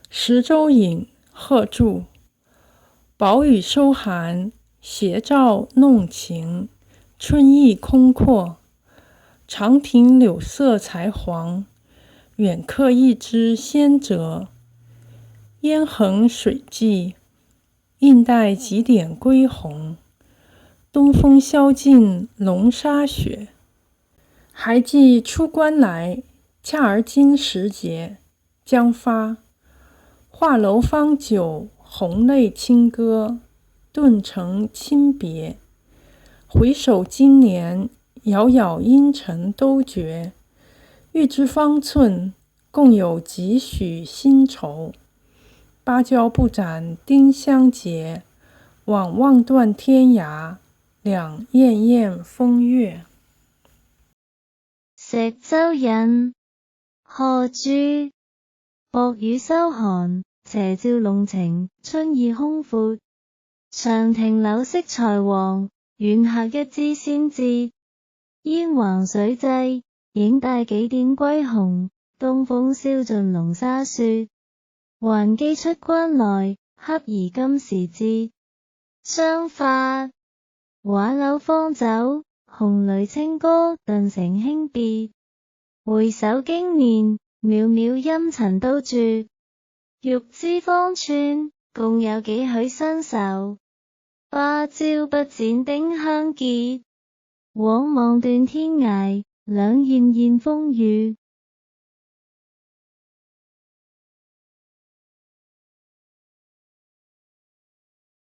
十洲隐，贺铸。宝雨收寒，斜照弄晴。春意空阔，长亭柳色才黄。远客一枝先折。烟横水际，映带几点归鸿。东风宵尽龙沙雪。还记出关来，恰而今时节，将发。画楼方酒，红泪轻歌，顿成亲别。回首今年，杳杳阴沉都绝。欲知方寸，共有几许新愁。芭蕉不展丁香结，枉望断天涯，两燕燕风月。石洲隱，賀铸。薄雨收寒，斜照弄晴。春意空闊，長亭柳色才黃。遠客一枝先折。煙橫水際，映帶幾點歸鴻。東風燒盡龍沙雪。還記出關來，恰宜今時節，將發。畫樓方酒，紅淚清歌，頓成輕別。回首經年，渺渺陰塵都絕。欲知方寸，共有幾許新愁。芭蕉不展丁香結，枉望斷天涯，兩燕燕風月。